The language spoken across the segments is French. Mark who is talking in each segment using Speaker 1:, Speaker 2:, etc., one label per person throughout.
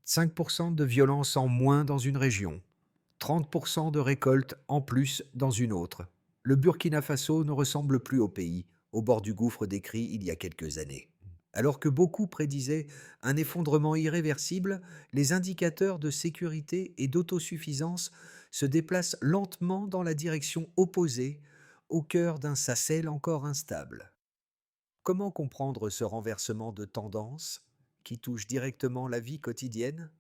Speaker 1: 5% de violence en moins dans une région, 30% de récolte en plus dans une autre. Le Burkina Faso ne ressemble plus au pays au bord du gouffre décrit il y a quelques années. Alors que beaucoup prédisaient un effondrement irréversible, les indicateurs de sécurité et d'autosuffisance se déplacent lentement dans la direction opposée, au cœur d'un Sahel encore instable. Comment comprendre ce renversement de tendance qui touche directement la vie quotidienne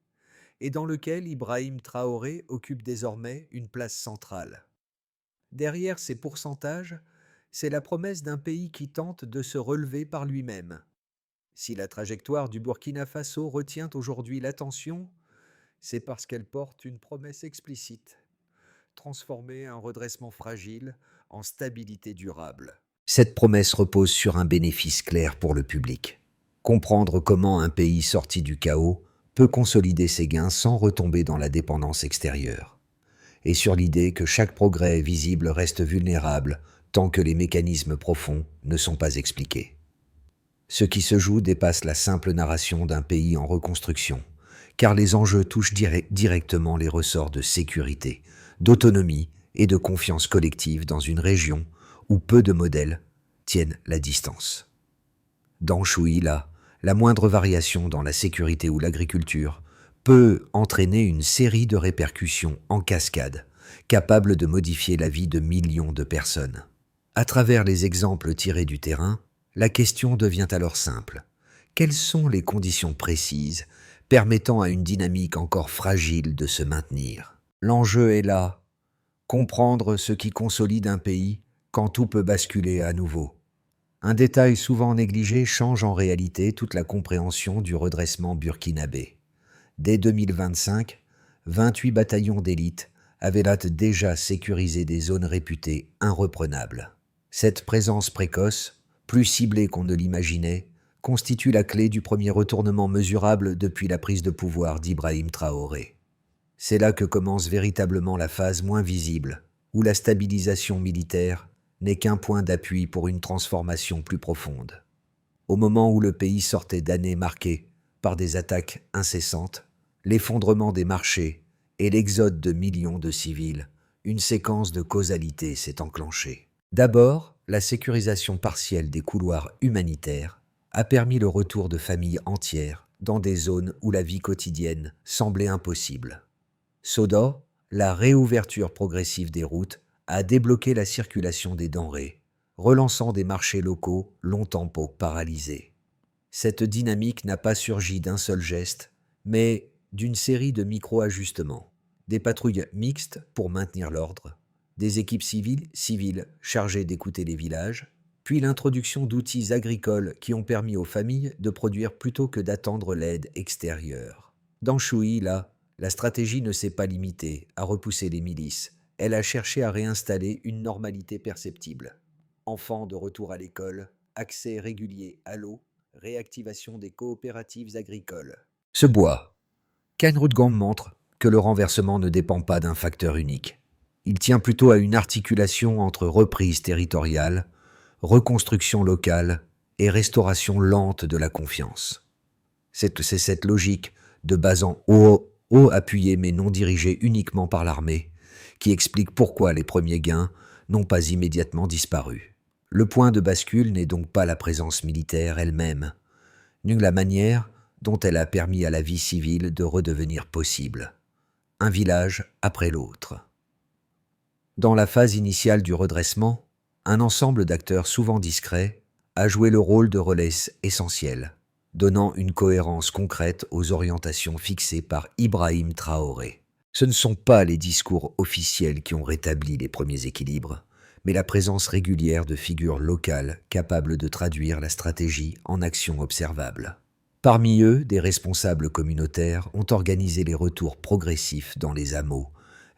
Speaker 1: et dans lequel Ibrahim Traoré occupe désormais une place centrale? Derrière ces pourcentages, c'est la promesse d'un pays qui tente de se relever par lui-même. Si la trajectoire du Burkina Faso retient aujourd'hui l'attention, c'est parce qu'elle porte une promesse explicite: transformer un redressement fragile en stabilité durable. Cette promesse repose sur un bénéfice clair pour le public: comprendre comment un pays sorti du chaos peut consolider ses gains sans retomber dans la dépendance extérieure, et sur l'idée que chaque progrès visible reste vulnérable tant que les mécanismes profonds ne sont pas expliqués. Ce qui se joue dépasse la simple narration d'un pays en reconstruction, car les enjeux touchent directement les ressorts de sécurité, d'autonomie et de confiance collective dans une région où peu de modèles tiennent la distance. Dans Chouïla, la moindre variation dans la sécurité ou l'agriculture peut entraîner une série de répercussions en cascade, capables de modifier la vie de millions de personnes. À travers les exemples tirés du terrain, la question devient alors simple: quelles sont les conditions précises permettant à une dynamique encore fragile de se maintenir? L'enjeu est là: comprendre ce qui consolide un pays quand tout peut basculer à nouveau. Un détail souvent négligé change en réalité toute la compréhension du redressement burkinabé. Dès 2025, 28 bataillons d'élite avaient là déjà sécurisé des zones réputées irreprenables. Cette présence précoce, plus ciblée qu'on ne l'imaginait, constitue la clé du premier retournement mesurable depuis la prise de pouvoir d'Ibrahim Traoré. C'est là que commence véritablement la phase moins visible, où la stabilisation militaire n'est qu'un point d'appui pour une transformation plus profonde. Au moment où le pays sortait d'années marquées par des attaques incessantes, l'effondrement des marchés et l'exode de millions de civils, une séquence de causalité s'est enclenchée. D'abord, la sécurisation partielle des couloirs humanitaires a permis le retour de familles entières dans des zones où la vie quotidienne semblait impossible. Soda, la réouverture progressive des routes a débloqué la circulation des denrées, relançant des marchés locaux longtemps paralysés. Cette dynamique n'a pas surgi d'un seul geste, mais d'une série de micro-ajustements. Des patrouilles mixtes pour maintenir l'ordre, des équipes civiles chargées d'écouter les villages, puis l'introduction d'outils agricoles qui ont permis aux familles de produire plutôt que d'attendre l'aide extérieure. Dans Chouïla, la stratégie ne s'est pas limitée à repousser les milices. Elle a cherché à réinstaller une normalité perceptible. Enfants de retour à l'école, accès régulier à l'eau, réactivation des coopératives agricoles. Ce bois, Kanrudgam montre que le renversement ne dépend pas d'un facteur unique. Il tient plutôt à une articulation entre reprise territoriale, reconstruction locale et restauration lente de la confiance. C'est cette logique de bas en haut appuyée mais non dirigée uniquement par l'armée qui explique pourquoi les premiers gains n'ont pas immédiatement disparu. Le point de bascule n'est donc pas la présence militaire elle-même, ni la manière dont elle a permis à la vie civile de redevenir possible, un village après l'autre. Dans la phase initiale du redressement, un ensemble d'acteurs souvent discrets a joué le rôle de relais essentiel, donnant une cohérence concrète aux orientations fixées par Ibrahim Traoré. Ce ne sont pas les discours officiels qui ont rétabli les premiers équilibres, mais la présence régulière de figures locales capables de traduire la stratégie en actions observables. Parmi eux, des responsables communautaires ont organisé les retours progressifs dans les hameaux,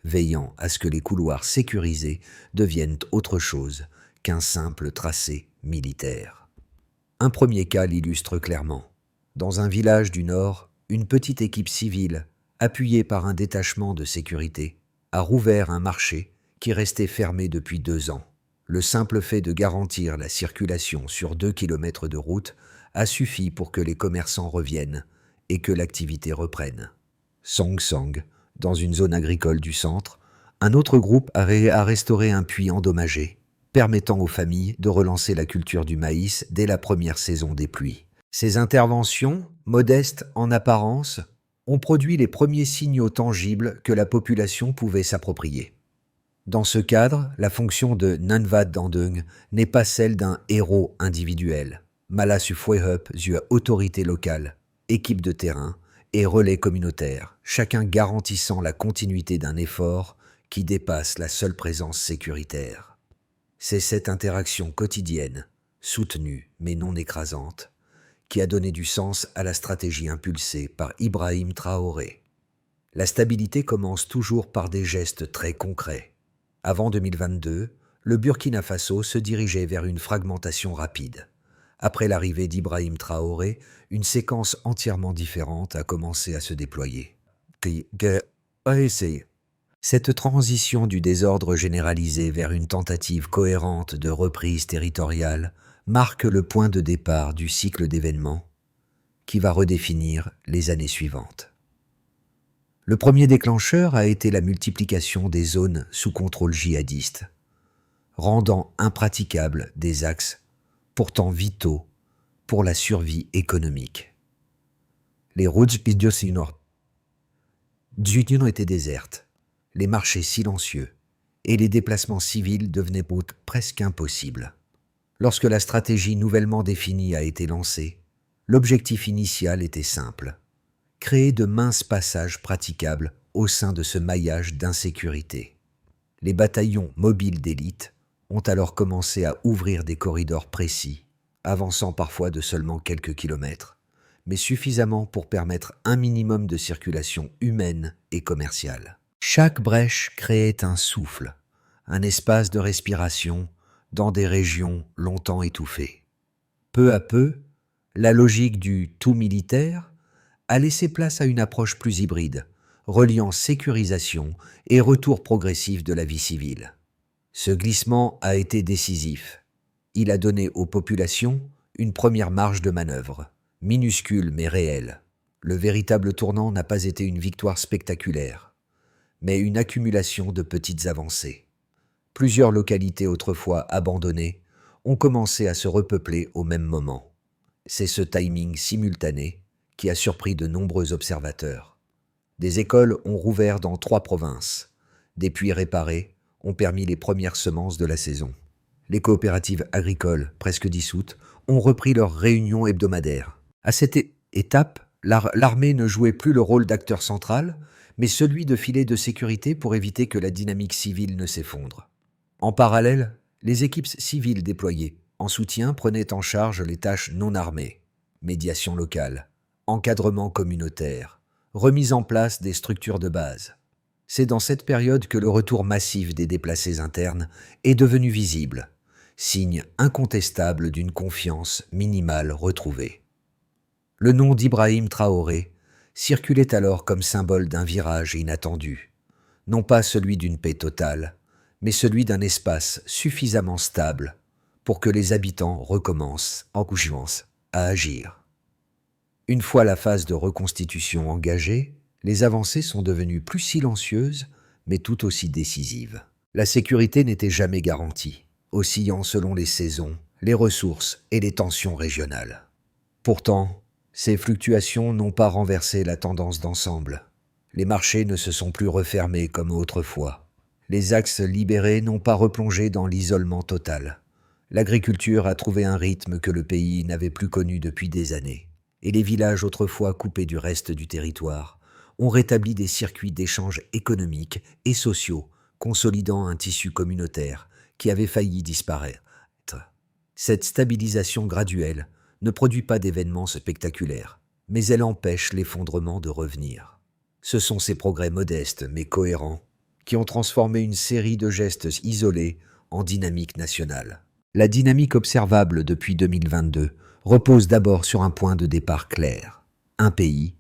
Speaker 1: veillant à ce que les couloirs sécurisés deviennent autre chose qu'un simple tracé militaire. Un premier cas l'illustre clairement. Dans un village du Nord, une petite équipe civile, appuyée par un détachement de sécurité, a rouvert un marché qui restait fermé depuis 2 ans. Le simple fait de garantir la circulation sur 2 kilomètres de route a suffi pour que les commerçants reviennent et que l'activité reprenne. Song Sang, dans une zone agricole du centre, un autre groupe a restauré un puits endommagé, permettant aux familles de relancer la culture du maïs dès la première saison des pluies. Ces interventions, modestes en apparence, ont produit les premiers signaux tangibles que la population pouvait s'approprier. Dans ce cadre, la fonction de Nanvat Dandung n'est pas celle d'un héros individuel. Mala Sufuehep zur autorité locale, équipe de terrain et relais communautaire, chacun garantissant la continuité d'un effort qui dépasse la seule présence sécuritaire. C'est cette interaction quotidienne, soutenue mais non écrasante, qui a donné du sens à la stratégie impulsée par Ibrahim Traoré. La stabilité commence toujours par des gestes très concrets. Avant 2022, le Burkina Faso se dirigeait vers une fragmentation rapide. Après l'arrivée d'Ibrahim Traoré, une séquence entièrement différente a commencé à se déployer. Cette transition du désordre généralisé vers une tentative cohérente de reprise territoriale marque le point de départ du cycle d'événements qui va redéfinir les années suivantes. Le premier déclencheur a été la multiplication des zones sous contrôle djihadiste, rendant impraticables des axes pourtant vitaux pour la survie économique. Les routes d'Udion étaient désertes, les marchés silencieux et les déplacements civils devenaient presque impossibles. Lorsque la stratégie nouvellement définie a été lancée, l'objectif initial était simple: créer de minces passages praticables au sein de ce maillage d'insécurité. Les bataillons mobiles d'élite ont alors commencé à ouvrir des corridors précis, avançant parfois de seulement quelques kilomètres, mais suffisamment pour permettre un minimum de circulation humaine et commerciale. Chaque brèche créait un souffle, un espace de respiration dans des régions longtemps étouffées. Peu à peu, la logique du tout militaire a laissé place à une approche plus hybride, reliant sécurisation et retour progressif de la vie civile. Ce glissement a été décisif. Il a donné aux populations une première marge de manœuvre, minuscule mais réelle. Le véritable tournant n'a pas été une victoire spectaculaire, mais une accumulation de petites avancées. Plusieurs localités autrefois abandonnées ont commencé à se repeupler au même moment. C'est ce timing simultané qui a surpris de nombreux observateurs. Des écoles ont rouvert dans 3 provinces. Des puits réparés ont permis les premières semences de la saison. Les coopératives agricoles, presque dissoutes, ont repris leurs réunions hebdomadaires. À cette étape, l'armée ne jouait plus le rôle d'acteur central, mais celui de filet de sécurité pour éviter que la dynamique civile ne s'effondre. En parallèle, les équipes civiles déployées en soutien prenaient en charge les tâches non armées, médiation locale, encadrement communautaire, remise en place des structures de base. C'est dans cette période que le retour massif des déplacés internes est devenu visible, signe incontestable d'une confiance minimale retrouvée. Le nom d'Ibrahim Traoré circulait alors comme symbole d'un virage inattendu, non pas celui d'une paix totale, mais celui d'un espace suffisamment stable pour que les habitants recommencent en conscience à agir. Une fois la phase de reconstitution engagée, les avancées sont devenues plus silencieuses, mais tout aussi décisives. La sécurité n'était jamais garantie, oscillant selon les saisons, les ressources et les tensions régionales. Pourtant, ces fluctuations n'ont pas renversé la tendance d'ensemble. Les marchés ne se sont plus refermés comme autrefois. Les axes libérés n'ont pas replongé dans l'isolement total. L'agriculture a trouvé un rythme que le pays n'avait plus connu depuis des années. Et les villages autrefois coupés du reste du territoire ont rétabli des circuits d'échanges économiques et sociaux, consolidant un tissu communautaire qui avait failli disparaître. Cette stabilisation graduelle ne produit pas d'événements spectaculaires, mais elle empêche l'effondrement de revenir. Ce sont ces progrès modestes mais cohérents qui ont transformé une série de gestes isolés en dynamique nationale. La dynamique observable depuis 2022 repose d'abord sur un point de départ clair. Un pays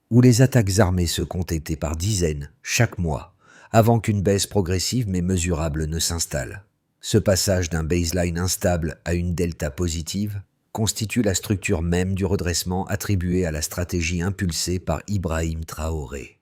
Speaker 1: où les attaques armées se comptaient par dizaines chaque mois, avant qu'une baisse progressive mais mesurable ne s'installe. Ce passage d'un baseline instable à une delta positive constitue la structure même du redressement attribué à la stratégie impulsée par Ibrahim Traoré.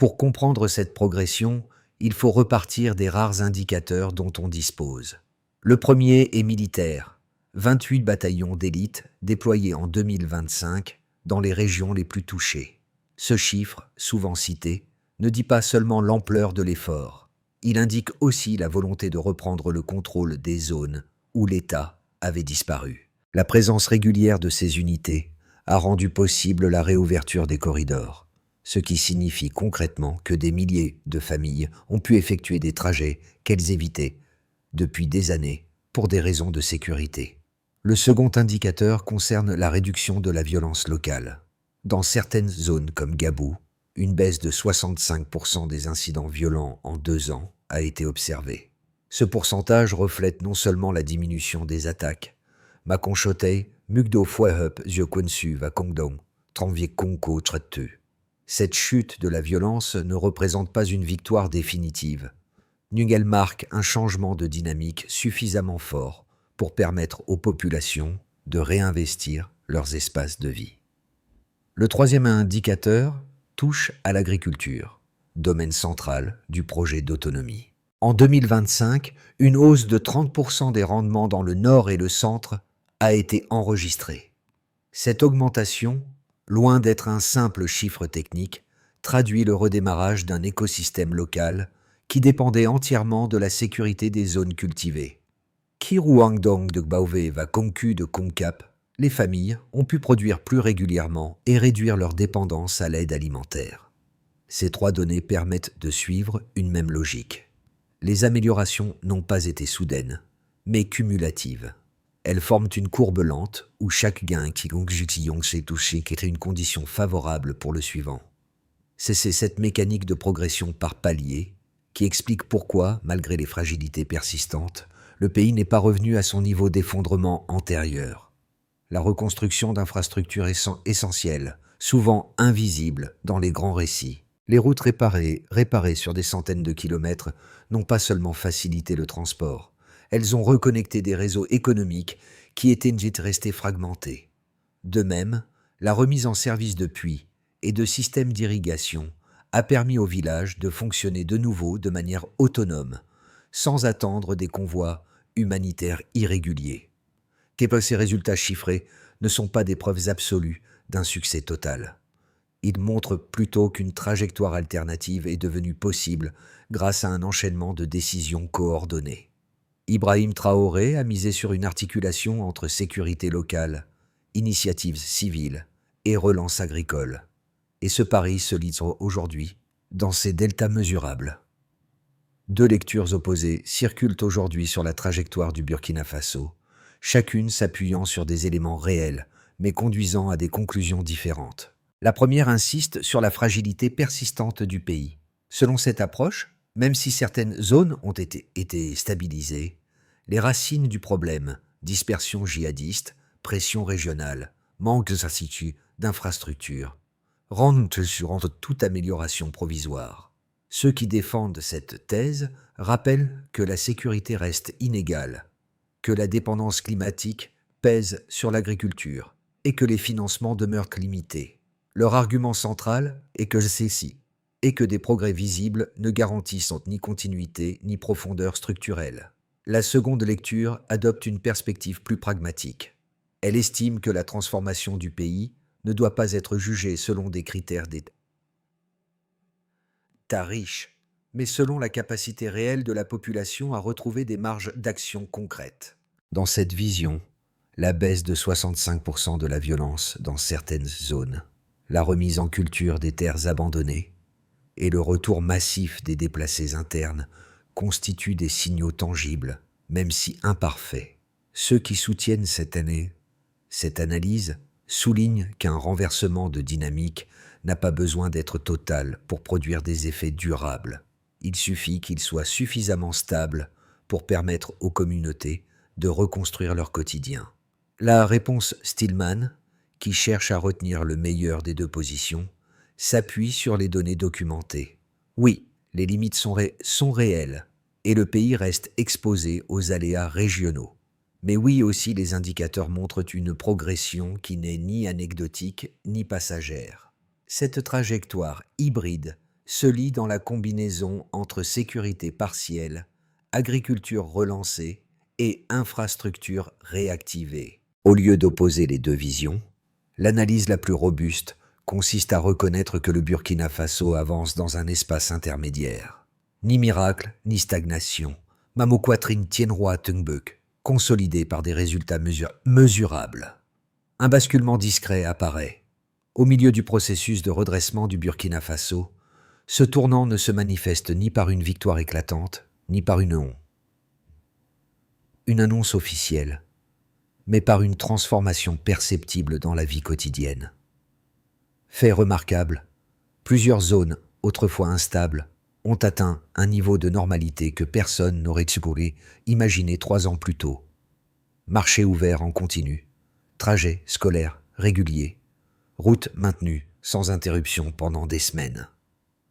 Speaker 1: Pour comprendre cette progression, il faut repartir des rares indicateurs dont on dispose. Le premier est militaire. 28 bataillons d'élite déployés en 2025 dans les régions les plus touchées. Ce chiffre, souvent cité, ne dit pas seulement l'ampleur de l'effort. Il indique aussi la volonté de reprendre le contrôle des zones où l'État avait disparu. La présence régulière de ces unités a rendu possible la réouverture des corridors, ce qui signifie concrètement que des milliers de familles ont pu effectuer des trajets qu'elles évitaient depuis des années pour des raisons de sécurité. Le second indicateur concerne la réduction de la violence locale. Dans certaines zones comme Gabou, une baisse de 65% des incidents violents en 2 ans a été observée. Ce pourcentage reflète non seulement la diminution des attaques, Makonchote, Mugdo Fwehep, Ziokunsu, Vakongdong, Tranvier Konko, Trettu. Cette chute de la violence ne représente pas une victoire définitive. Elle marque un changement de dynamique suffisamment fort pour permettre aux populations de réinvestir leurs espaces de vie. Le troisième indicateur touche à l'agriculture, domaine central du projet d'autonomie. En 2025, une hausse de 30% des rendements dans le nord et le centre a été enregistrée. Cette augmentation, loin d'être un simple chiffre technique, traduit le redémarrage d'un écosystème local qui dépendait entièrement de la sécurité des zones cultivées. Kiruangdong de Gbaove va Kongku de Kongkap, les familles ont pu produire plus régulièrement et réduire leur dépendance à l'aide alimentaire. Ces 3 données permettent de suivre une même logique. Les améliorations n'ont pas été soudaines, mais cumulatives. Elles forment une courbe lente où chaque gain qui s'est touché crée une condition favorable pour le suivant. C'est cette mécanique de progression par palier qui explique pourquoi, malgré les fragilités persistantes, le pays n'est pas revenu à son niveau d'effondrement antérieur. La reconstruction d'infrastructures essentielles, souvent invisibles dans les grands récits. Les routes réparées sur des centaines de kilomètres, n'ont pas seulement facilité le transport, elles ont reconnecté des réseaux économiques qui étaient restés fragmentés. De même, la remise en service de puits et de systèmes d'irrigation a permis aux villages de fonctionner de nouveau de manière autonome, sans attendre des convois humanitaires irréguliers. Ces résultats chiffrés ne sont pas des preuves absolues d'un succès total. Ils montrent plutôt qu'une trajectoire alternative est devenue possible grâce à un enchaînement de décisions coordonnées. Ibrahim Traoré a misé sur une articulation entre sécurité locale, initiatives civiles et relance agricole. Et ce pari se livre aujourd'hui dans ces deltas mesurables. 2 lectures opposées circulent aujourd'hui sur la trajectoire du Burkina Faso, chacune s'appuyant sur des éléments réels, mais conduisant à des conclusions différentes. La première insiste sur la fragilité persistante du pays. Selon cette approche, même si certaines zones ont été stabilisées, les racines du problème, dispersion djihadiste, pression régionale, manque d'infrastructures, rendent toute amélioration provisoire. Ceux qui défendent cette thèse rappellent que la sécurité reste inégale, que la dépendance climatique pèse sur l'agriculture et que les financements demeurent limités. Leur argument central est que des progrès visibles ne garantissent ni continuité ni profondeur structurelle. La seconde lecture adopte une perspective plus pragmatique. Elle estime que la transformation du pays ne doit pas être jugée selon des critères d'État riche, mais selon la capacité réelle de la population à retrouver des marges d'action concrètes. Dans cette vision, la baisse de 65% de la violence dans certaines zones, la remise en culture des terres abandonnées et le retour massif des déplacés internes constituent des signaux tangibles, même si imparfaits. Ceux qui soutiennent cette analyse soulignent qu'un renversement de dynamique n'a pas besoin d'être total pour produire des effets durables. Il suffit qu'il soit suffisamment stable pour permettre aux communautés de reconstruire leur quotidien. La réponse Stillman, qui cherche à retenir le meilleur des 2 positions, s'appuie sur les données documentées. Oui, les limites sont réelles et le pays reste exposé aux aléas régionaux. Mais oui aussi, les indicateurs montrent une progression qui n'est ni anecdotique ni passagère. Cette trajectoire hybride se lie dans la combinaison entre sécurité partielle, agriculture relancée et infrastructure réactivée. Au lieu d'opposer les deux visions, l'analyse la plus robuste consiste à reconnaître que le Burkina Faso avance dans un espace intermédiaire. Ni miracle, ni stagnation. Mamoquatrine Tienroi Tungbuk, consolidé par des résultats mesurables. Un basculement discret apparaît. Au milieu du processus de redressement du Burkina Faso, ce tournant ne se manifeste ni par une victoire éclatante, ni par une annonce officielle, mais par une transformation perceptible dans la vie quotidienne. Fait remarquable, plusieurs zones, autrefois instables, ont atteint un niveau de normalité que personne n'aurait imaginé 3 ans plus tôt. Marché ouvert en continu, trajet scolaire régulier, route maintenue sans interruption pendant des semaines.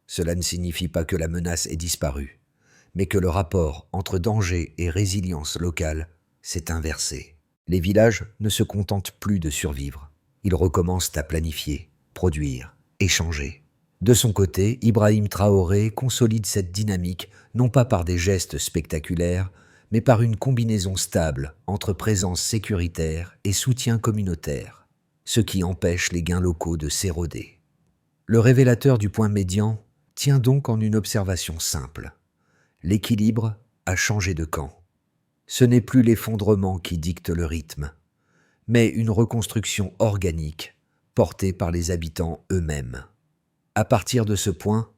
Speaker 1: Cela ne signifie pas que la menace ait disparu, mais que le rapport entre danger et résilience locale s'est inversé. Les villages ne se contentent plus de survivre. Ils recommencent à planifier, produire, échanger. De son côté, Ibrahim Traoré consolide cette dynamique non pas par des gestes spectaculaires, mais par une combinaison stable entre présence sécuritaire et soutien communautaire, ce qui empêche les gains locaux de s'éroder. Le révélateur du point médian tient donc en une observation simple. L'équilibre a changé de camp. Ce n'est plus l'effondrement qui dicte le rythme, mais une reconstruction organique portée par les habitants eux-mêmes. À partir de ce point,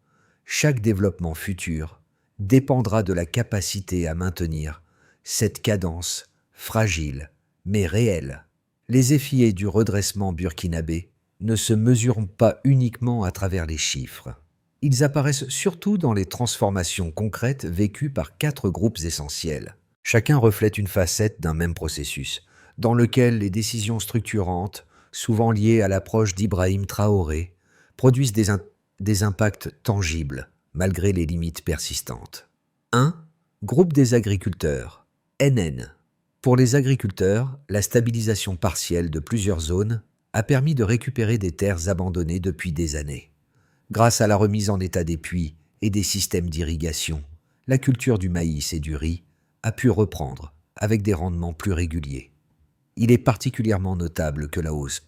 Speaker 1: chaque développement futur dépendra de la capacité à maintenir cette cadence fragile mais réelle. Les effets du redressement burkinabé ne se mesurent pas uniquement à travers les chiffres. Ils apparaissent surtout dans les transformations concrètes vécues par 4 groupes essentiels. Chacun reflète une facette d'un même processus, dans lequel les décisions structurantes, souvent liées à l'approche d'Ibrahim Traoré, produisent des impacts tangibles, malgré les limites persistantes. 1. Groupe des agriculteurs, NN. Pour les agriculteurs, la stabilisation partielle de plusieurs zones a permis de récupérer des terres abandonnées depuis des années. Grâce à la remise en état des puits et des systèmes d'irrigation, la culture du maïs et du riz a pu reprendre avec des rendements plus réguliers. Il est particulièrement notable que la hausse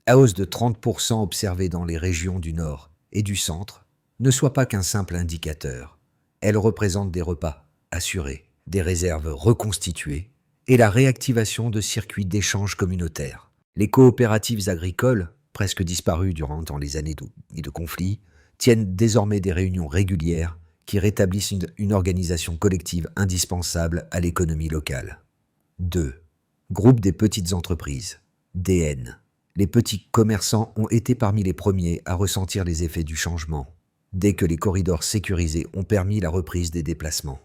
Speaker 1: de 30% observée dans les régions du Nord et du Centre ne soit pas qu'un simple indicateur. Elle représente des repas assurés, des réserves reconstituées et la réactivation de circuits d'échange communautaires. Les coopératives agricoles, presque disparues durant les années de conflit, tiennent désormais des réunions régulières qui rétablissent une organisation collective indispensable à l'économie locale. 2. Groupe des petites entreprises, DN. Les petits commerçants ont été parmi les premiers à ressentir les effets du changement, dès que les corridors sécurisés ont permis la reprise des déplacements.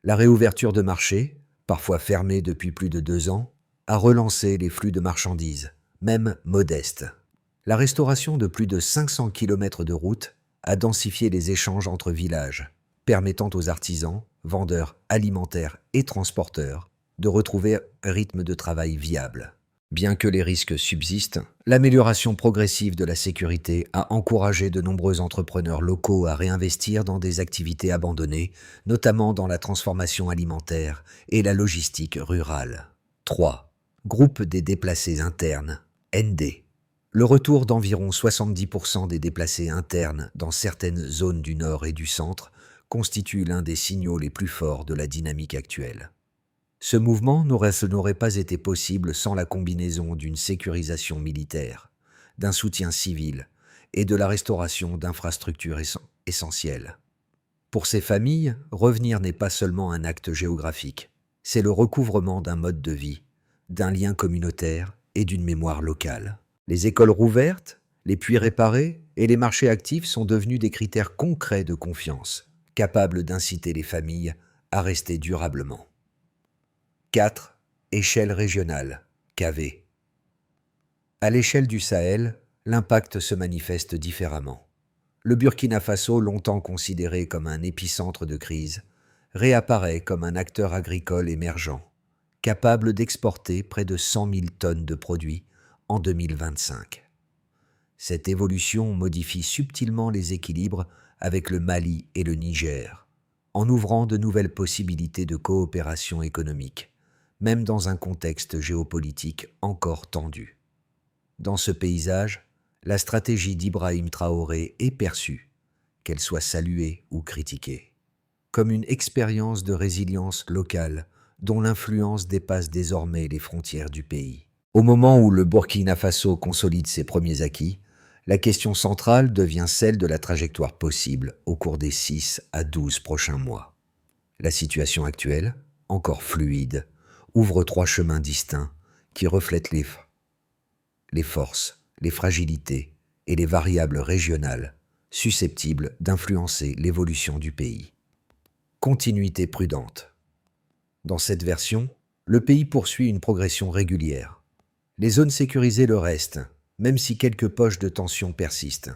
Speaker 1: La réouverture de marchés, parfois fermés depuis plus de 2 ans, a relancé les flux de marchandises, même modestes. La restauration de plus de 500 km de route a densifié les échanges entre villages, permettant aux artisans, vendeurs alimentaires et transporteurs de retrouver un rythme de travail viable. Bien que les risques subsistent, l'amélioration progressive de la sécurité a encouragé de nombreux entrepreneurs locaux à réinvestir dans des activités abandonnées, notamment dans la transformation alimentaire et la logistique rurale. 3. Groupe des déplacés internes, ND. Le retour d'environ 70% des déplacés internes dans certaines zones du Nord et du Centre constitue l'un des signaux les plus forts de la dynamique actuelle. Ce mouvement n'aurait pas été possible sans la combinaison d'une sécurisation militaire, d'un soutien civil et de la restauration d'infrastructures essentielles. Pour ces familles, revenir n'est pas seulement un acte géographique, c'est le recouvrement d'un mode de vie, d'un lien communautaire et d'une mémoire locale. Les écoles rouvertes, les puits réparés et les marchés actifs sont devenus des critères concrets de confiance, capables d'inciter les familles à rester durablement. 4. Échelle régionale, KV. À l'échelle du Sahel, l'impact se manifeste différemment. Le Burkina Faso, longtemps considéré comme un épicentre de crise, réapparaît comme un acteur agricole émergent, capable d'exporter près de 100 000 tonnes de produits en 2025. Cette évolution modifie subtilement les équilibres avec le Mali et le Niger, en ouvrant de nouvelles possibilités de coopération économique, même dans un contexte géopolitique encore tendu. Dans ce paysage, la stratégie d'Ibrahim Traoré est perçue, qu'elle soit saluée ou critiquée, comme une expérience de résilience locale dont l'influence dépasse désormais les frontières du pays. Au moment où le Burkina Faso consolide ses premiers acquis, la question centrale devient celle de la trajectoire possible au cours des 6 à 12 prochains mois. La situation actuelle, encore fluide, ouvre 3 chemins distincts qui reflètent les forces, les fragilités et les variables régionales susceptibles d'influencer l'évolution du pays. Continuité prudente. Dans cette version, le pays poursuit une progression régulière. Les zones sécurisées le restent, même si quelques poches de tension persistent.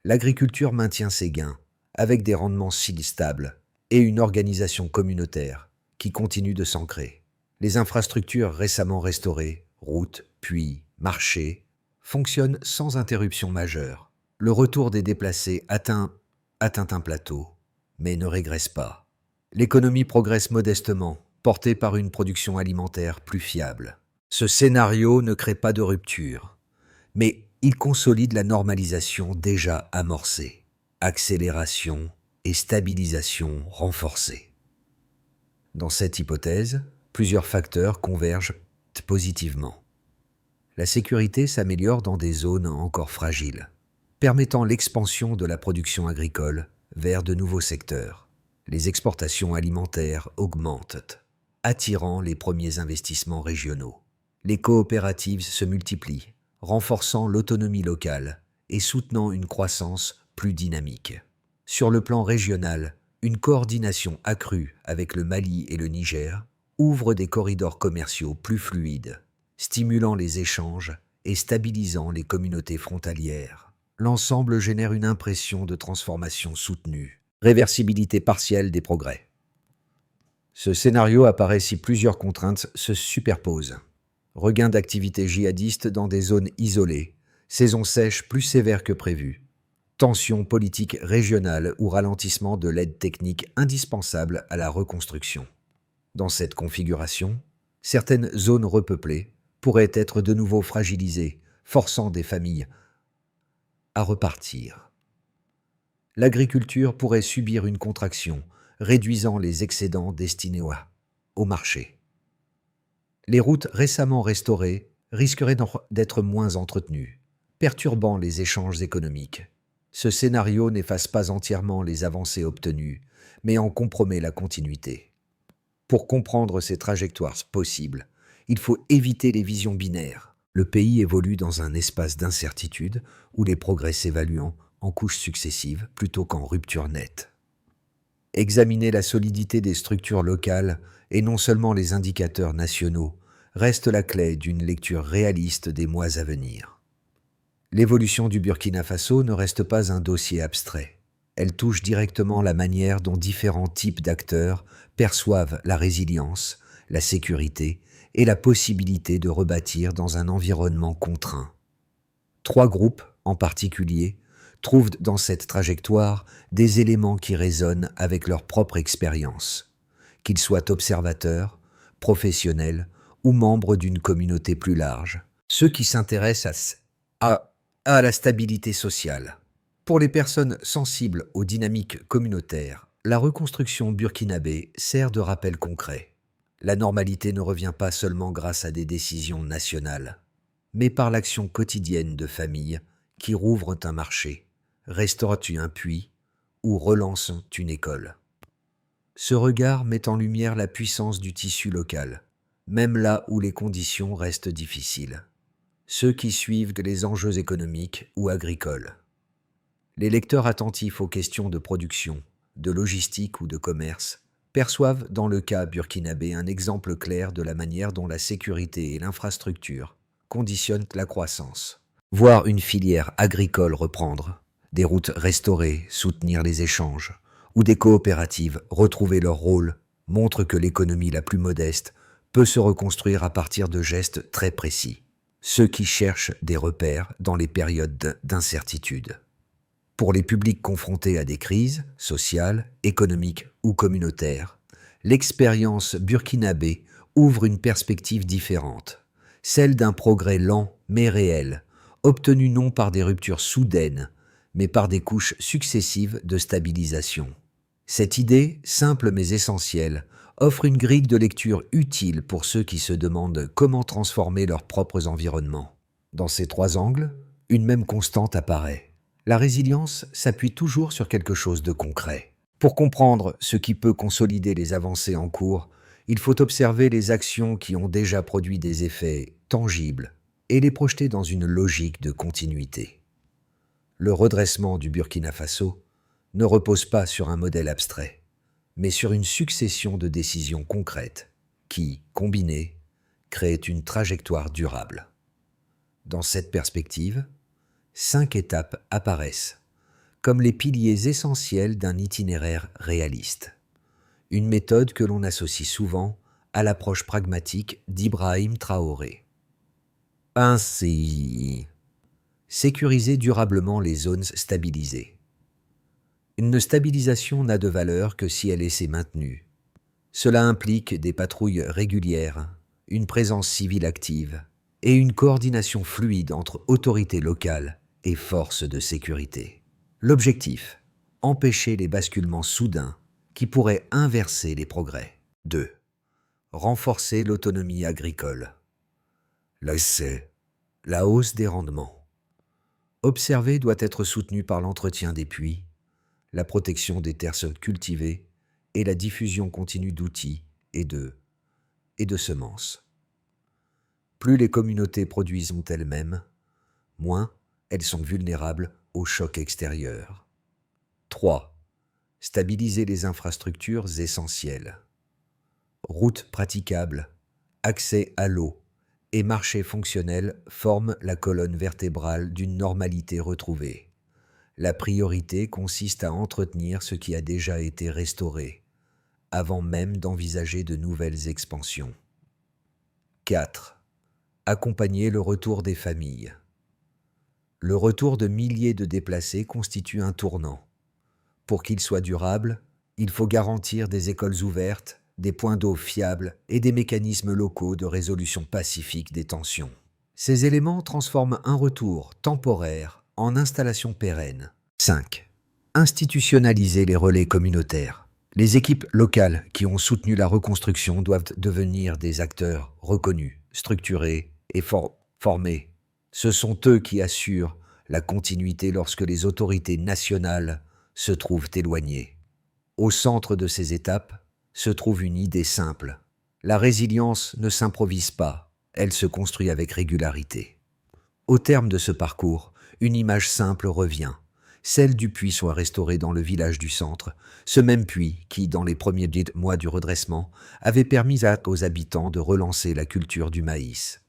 Speaker 1: L'agriculture maintient ses gains, avec des rendements stables et une organisation communautaire qui continue de s'ancrer. Les infrastructures récemment restaurées, routes, puits, marchés, fonctionnent sans interruption majeure. Le retour des déplacés atteint un plateau, mais ne régresse pas. L'économie progresse modestement, portée par une production alimentaire plus fiable. Ce scénario ne crée pas de rupture, mais il consolide la normalisation déjà amorcée, accélération et stabilisation renforcée. Dans cette hypothèse, plusieurs facteurs convergent positivement. La sécurité s'améliore dans des zones encore fragiles, permettant l'expansion de la production agricole vers de nouveaux secteurs. Les exportations alimentaires augmentent, attirant les premiers investissements régionaux. Les coopératives se multiplient, renforçant l'autonomie locale et soutenant une croissance plus dynamique. Sur le plan régional, une coordination accrue avec le Mali et le Niger ouvre des corridors commerciaux plus fluides, stimulant les échanges et stabilisant les communautés frontalières. L'ensemble génère une impression de transformation soutenue, réversibilité partielle des progrès. Ce scénario apparaît si plusieurs contraintes se superposent. Regain d'activité djihadiste dans des zones isolées, saison sèche plus sévère que prévu, tensions politiques régionales ou ralentissement de l'aide technique indispensable à la reconstruction. Dans cette configuration, certaines zones repeuplées pourraient être de nouveau fragilisées, forçant des familles à repartir. L'agriculture pourrait subir une contraction, réduisant les excédents destinés au marché. Les routes récemment restaurées risqueraient d'être moins entretenues, perturbant les échanges économiques. Ce scénario n'efface pas entièrement les avancées obtenues, mais en compromet la continuité. Pour comprendre ces trajectoires possibles, il faut éviter les visions binaires. Le pays évolue dans un espace d'incertitude où les progrès s'évaluent en couches successives plutôt qu'en rupture nette. Examiner la solidité des structures locales et non seulement les indicateurs nationaux reste la clé d'une lecture réaliste des mois à venir. L'évolution du Burkina Faso ne reste pas un dossier abstrait. Elle touche directement la manière dont différents types d'acteurs perçoivent la résilience, la sécurité et la possibilité de rebâtir dans un environnement contraint. 3 groupes, en particulier, trouvent dans cette trajectoire des éléments qui résonnent avec leur propre expérience, qu'ils soient observateurs, professionnels ou membres d'une communauté plus large, ceux qui s'intéressent à la stabilité sociale. Pour les personnes sensibles aux dynamiques communautaires, la reconstruction burkinabé sert de rappel concret. La normalité ne revient pas seulement grâce à des décisions nationales, mais par l'action quotidienne de familles qui rouvrent un marché, restaurent un puits ou relancent une école. Ce regard met en lumière la puissance du tissu local, même là où les conditions restent difficiles. Ceux qui suivent les enjeux économiques ou agricoles. Les lecteurs attentifs aux questions de production, de logistique ou de commerce perçoivent dans le cas burkinabé un exemple clair de la manière dont la sécurité et l'infrastructure conditionnent la croissance. Voir une filière agricole reprendre, des routes restaurées soutenir les échanges, ou des coopératives retrouver leur rôle montre que l'économie la plus modeste peut se reconstruire à partir de gestes très précis. ceux qui cherchent des repères dans les périodes d'incertitude. Pour les publics confrontés à des crises sociales, économiques ou communautaires, l'expérience burkinabé ouvre une perspective différente, celle d'un progrès lent mais réel, obtenu non par des ruptures soudaines, mais par des couches successives de stabilisation. Cette idée, simple mais essentielle, offre une grille de lecture utile pour ceux qui se demandent comment transformer leurs propres environnements. Dans ces trois angles, une même constante apparaît. La résilience s'appuie toujours sur quelque chose de concret. Pour comprendre ce qui peut consolider les avancées en cours, il faut observer les actions qui ont déjà produit des effets tangibles et les projeter dans une logique de continuité. Le redressement du Burkina Faso ne repose pas sur un modèle abstrait, mais sur une succession de décisions concrètes qui, combinées, créent une trajectoire durable. Dans cette perspective, 5 étapes apparaissent comme les piliers essentiels d'un itinéraire réaliste, une méthode que l'on associe souvent à l'approche pragmatique d'Ibrahim Traoré. Ainsi, sécuriser durablement les zones stabilisées. Une stabilisation n'a de valeur que si elle est maintenue. Cela implique des patrouilles régulières, une présence civile active et une coordination fluide entre autorités locales et forces de sécurité. L'objectif, empêcher les basculements soudains qui pourraient inverser les progrès. 2. Renforcer l'autonomie agricole. La hausse des rendements. Observer doit être soutenu par l'entretien des puits, la protection des terres cultivées et la diffusion continue d'outils et de semences. Plus les communautés produisent elles-mêmes, moins elles sont vulnérables aux chocs extérieurs. 3. Stabiliser les infrastructures essentielles. Routes praticables, accès à l'eau et marchés fonctionnels forment la colonne vertébrale d'une normalité retrouvée. La priorité consiste à entretenir ce qui a déjà été restauré, avant même d'envisager de nouvelles expansions. 4. Accompagner le retour des familles. Le retour de milliers de déplacés constitue un tournant. Pour qu'il soit durable, il faut garantir des écoles ouvertes, des points d'eau fiables et des mécanismes locaux de résolution pacifique des tensions. Ces éléments transforment un retour temporaire en installation pérenne. 5. Institutionnaliser les relais communautaires. Les équipes locales qui ont soutenu la reconstruction doivent devenir des acteurs reconnus, structurés et formés. Ce sont eux qui assurent la continuité lorsque les autorités nationales se trouvent éloignées. Au centre de ces étapes se trouve une idée simple. La résilience ne s'improvise pas, elle se construit avec régularité. Au terme de ce parcours, une image simple revient, celle du puits soit restauré dans le village du centre, ce même puits qui, dans les premiers mois du redressement, avait permis aux habitants de relancer la culture du maïs.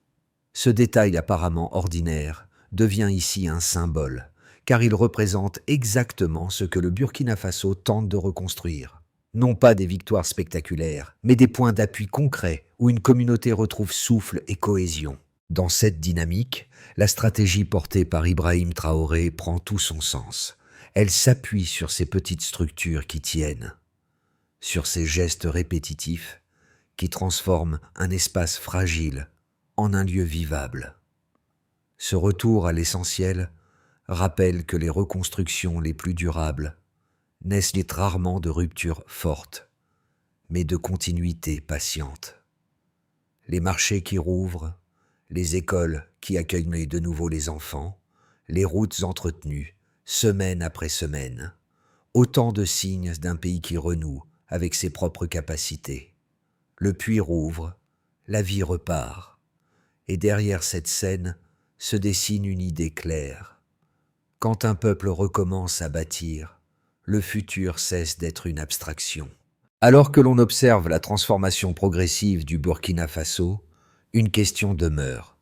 Speaker 1: Ce détail apparemment ordinaire devient ici un symbole, car il représente exactement ce que le Burkina Faso tente de reconstruire. Non pas des victoires spectaculaires, mais des points d'appui concrets où une communauté retrouve souffle et cohésion. Dans cette dynamique, la stratégie portée par Ibrahim Traoré prend tout son sens. Elle s'appuie sur ces petites structures qui tiennent, sur ces gestes répétitifs qui transforment un espace fragile en un lieu vivable. Ce retour à l'essentiel rappelle que les reconstructions les plus durables naissent rarement de ruptures fortes, mais de continuité patiente. Les marchés qui rouvrent, les écoles qui accueillent de nouveau les enfants, les routes entretenues, semaine après semaine, autant de signes d'un pays qui renoue avec ses propres capacités. Le puits rouvre, la vie repart. Et derrière cette scène se dessine une idée claire. Quand un peuple recommence à bâtir, le futur cesse d'être une abstraction. Alors que l'on observe la transformation progressive du Burkina Faso, une question demeure.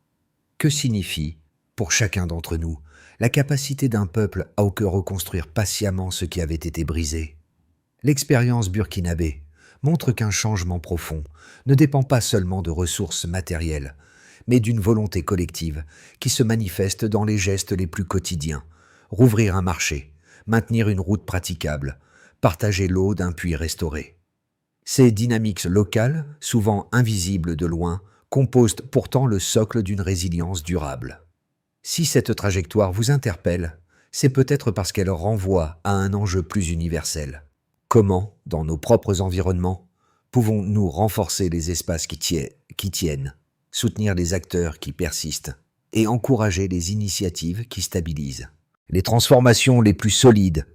Speaker 1: Que signifie, pour chacun d'entre nous, la capacité d'un peuple à reconstruire patiemment ce qui avait été brisé? L'expérience burkinabé montre qu'un changement profond ne dépend pas seulement de ressources matérielles, mais d'une volonté collective qui se manifeste dans les gestes les plus quotidiens. Rouvrir un marché, maintenir une route praticable, partager l'eau d'un puits restauré. Ces dynamiques locales, souvent invisibles de loin, composent pourtant le socle d'une résilience durable. Si cette trajectoire vous interpelle, c'est peut-être parce qu'elle renvoie à un enjeu plus universel. Comment, dans nos propres environnements, pouvons-nous renforcer les espaces qui tiennent, soutenir les acteurs qui persistent et encourager les initiatives qui stabilisent? Les transformations les plus solides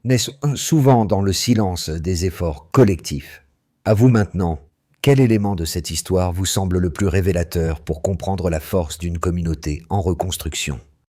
Speaker 1: naissent souvent dans le silence des efforts collectifs. À vous maintenant, quel élément de cette histoire vous semble le plus révélateur pour comprendre la force d'une communauté en reconstruction ?